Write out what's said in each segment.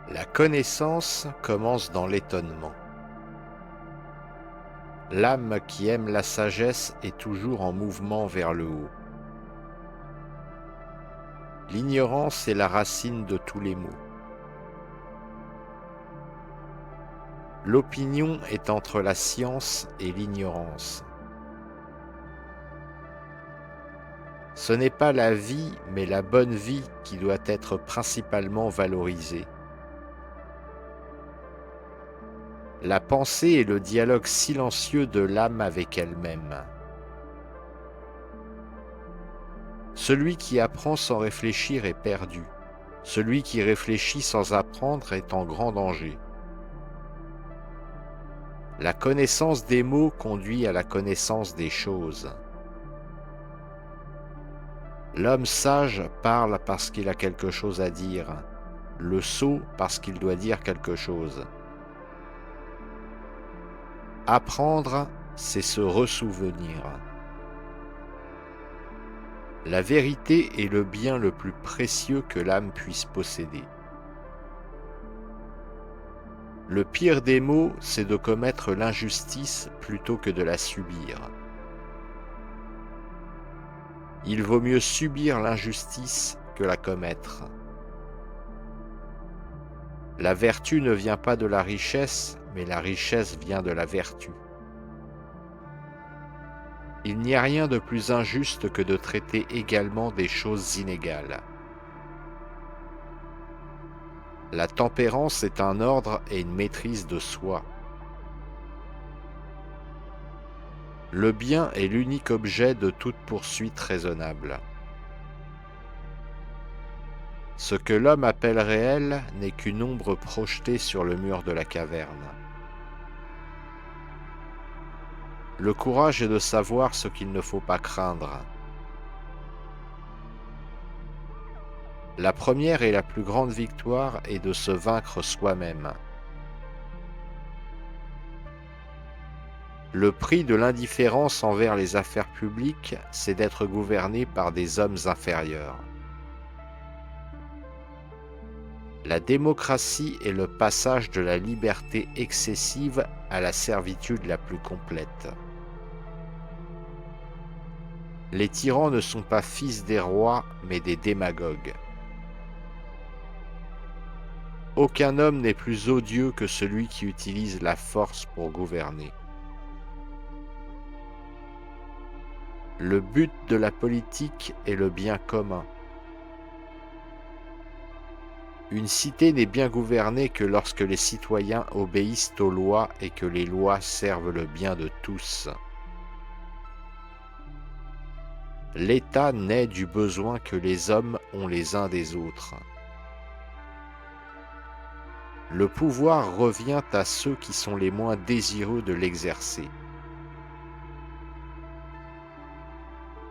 La connaissance commence dans l'étonnement. L'âme qui aime la sagesse est toujours en mouvement vers le haut. L'ignorance est la racine de tous les maux. L'opinion est entre la science et l'ignorance. Ce n'est pas la vie, mais la bonne vie qui doit être principalement valorisée. La pensée est le dialogue silencieux de l'âme avec elle-même. Celui qui apprend sans réfléchir est perdu. Celui qui réfléchit sans apprendre est en grand danger. La connaissance des mots conduit à la connaissance des choses. L'homme sage parle parce qu'il a quelque chose à dire, le sot parce qu'il doit dire quelque chose. Apprendre, c'est se ressouvenir. La vérité est le bien le plus précieux que l'âme puisse posséder. Le pire des maux, c'est de commettre l'injustice plutôt que de la subir. Il vaut mieux subir l'injustice que la commettre. La vertu ne vient pas de la richesse, mais la richesse vient de la vertu. Il n'y a rien de plus injuste que de traiter également des choses inégales. La tempérance est un ordre et une maîtrise de soi. Le bien est l'unique objet de toute poursuite raisonnable. Ce que l'homme appelle réel n'est qu'une ombre projetée sur le mur de la caverne. Le courage est de savoir ce qu'il ne faut pas craindre. La première et la plus grande victoire est de se vaincre soi-même. Le prix de l'indifférence envers les affaires publiques, c'est d'être gouverné par des hommes inférieurs. La démocratie est le passage de la liberté excessive à la servitude la plus complète. Les tyrans ne sont pas fils des rois, mais des démagogues. Aucun homme n'est plus odieux que celui qui utilise la force pour gouverner. Le but de la politique est le bien commun. Une cité n'est bien gouvernée que lorsque les citoyens obéissent aux lois et que les lois servent le bien de tous. L'État naît du besoin que les hommes ont les uns des autres. Le pouvoir revient à ceux qui sont les moins désireux de l'exercer.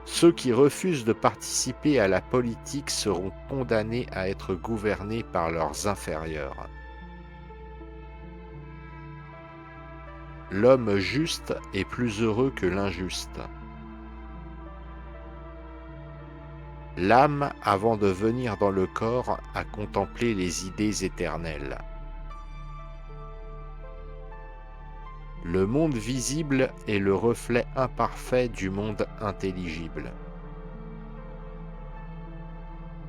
Ceux qui refusent de participer à la politique seront condamnés à être gouvernés par leurs inférieurs. L'homme juste est plus heureux que l'injuste. L'âme, avant de venir dans le corps, a contemplé les idées éternelles. Le monde visible est le reflet imparfait du monde intelligible.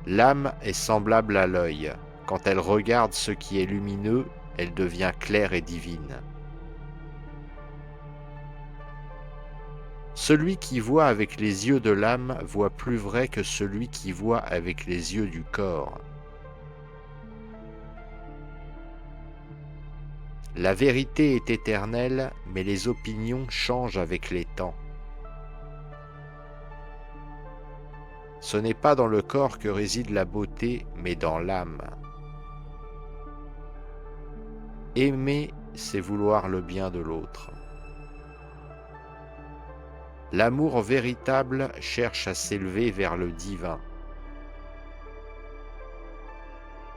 L'âme est semblable à l'œil. Quand elle regarde ce qui est lumineux, elle devient claire et divine. Celui qui voit avec les yeux de l'âme voit plus vrai que celui qui voit avec les yeux du corps. La vérité est éternelle, mais les opinions changent avec les temps. Ce n'est pas dans le corps que réside la beauté, mais dans l'âme. Aimer, c'est vouloir le bien de l'autre. L'amour véritable cherche à s'élever vers le divin.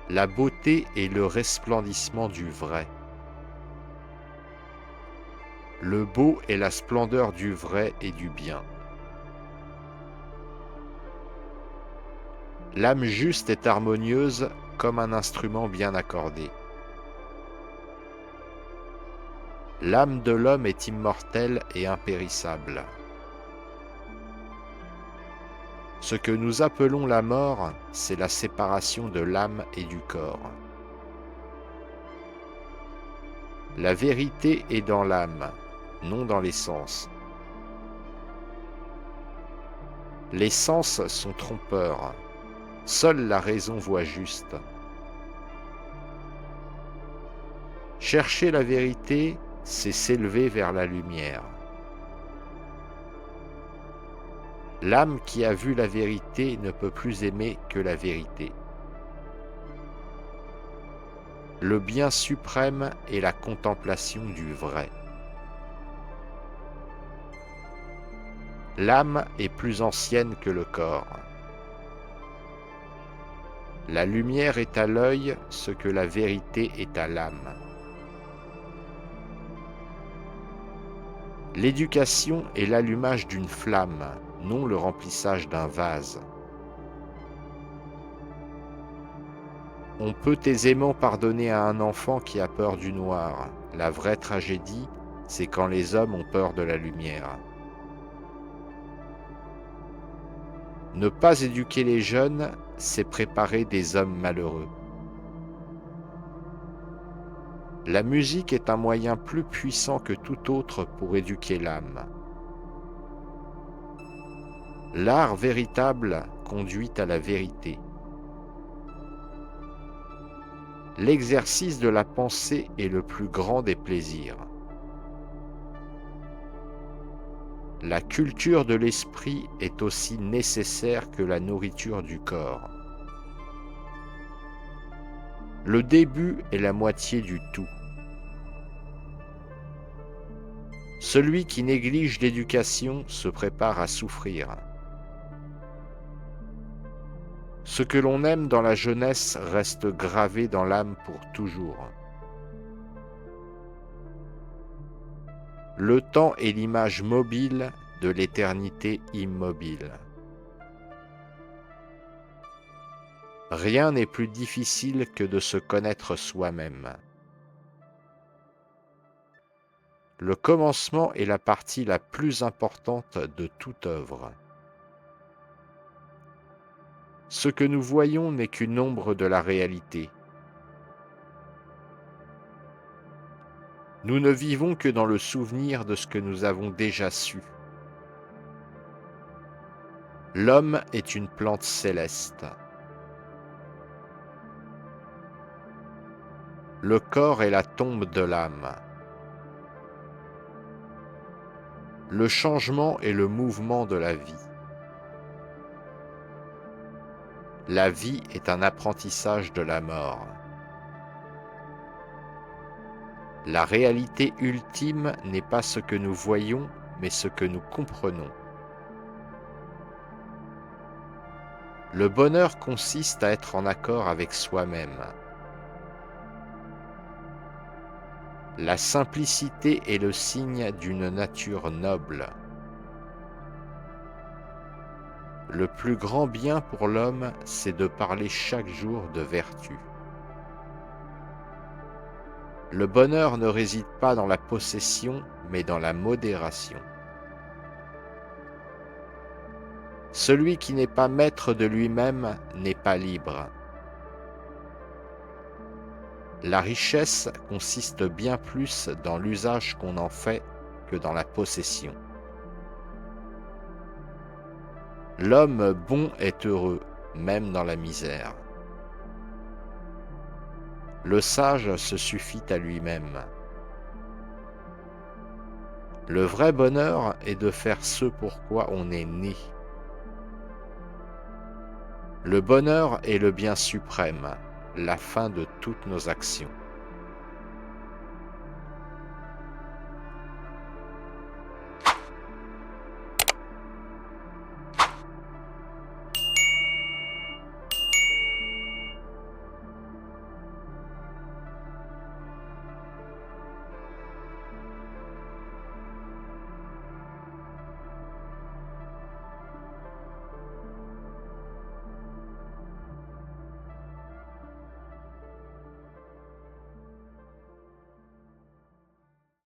La beauté est le resplendissement du vrai. Le beau est la splendeur du vrai et du bien. L'âme juste est harmonieuse comme un instrument bien accordé. L'âme de l'homme est immortelle et impérissable. Ce que nous appelons la mort, c'est la séparation de l'âme et du corps. La vérité est dans l'âme, non dans les sens. Les sens sont trompeurs. Seule la raison voit juste. Chercher la vérité, c'est s'élever vers la lumière. L'âme qui a vu la vérité ne peut plus aimer que la vérité. Le bien suprême est la contemplation du vrai. L'âme est plus ancienne que le corps. La lumière est à l'œil ce que la vérité est à l'âme. L'éducation est l'allumage d'une flamme, non le remplissage d'un vase. On peut aisément pardonner à un enfant qui a peur du noir. La vraie tragédie, c'est quand les hommes ont peur de la lumière. Ne pas éduquer les jeunes, c'est préparer des hommes malheureux. La musique est un moyen plus puissant que tout autre pour éduquer l'âme. L'art véritable conduit à la vérité. L'exercice de la pensée est le plus grand des plaisirs. La culture de l'esprit est aussi nécessaire que la nourriture du corps. Le début est la moitié du tout. Celui qui néglige l'éducation se prépare à souffrir. Ce que l'on aime dans la jeunesse reste gravé dans l'âme pour toujours. Le temps est l'image mobile de l'éternité immobile. Rien n'est plus difficile que de se connaître soi-même. Le commencement est la partie la plus importante de toute œuvre. Ce que nous voyons n'est qu'une ombre de la réalité. Nous ne vivons que dans le souvenir de ce que nous avons déjà su. L'homme est une plante céleste. Le corps est la tombe de l'âme. Le changement est le mouvement de la vie. La vie est un apprentissage de la mort. La réalité ultime n'est pas ce que nous voyons, mais ce que nous comprenons. Le bonheur consiste à être en accord avec soi-même. La simplicité est le signe d'une nature noble. Le plus grand bien pour l'homme, c'est de parler chaque jour de vertu. Le bonheur ne réside pas dans la possession, mais dans la modération. Celui qui n'est pas maître de lui-même n'est pas libre. La richesse consiste bien plus dans l'usage qu'on en fait que dans la possession. L'homme bon est heureux, même dans la misère. Le sage se suffit à lui-même. Le vrai bonheur est de faire ce pourquoi on est né. Le bonheur est le bien suprême, la fin de toutes nos actions.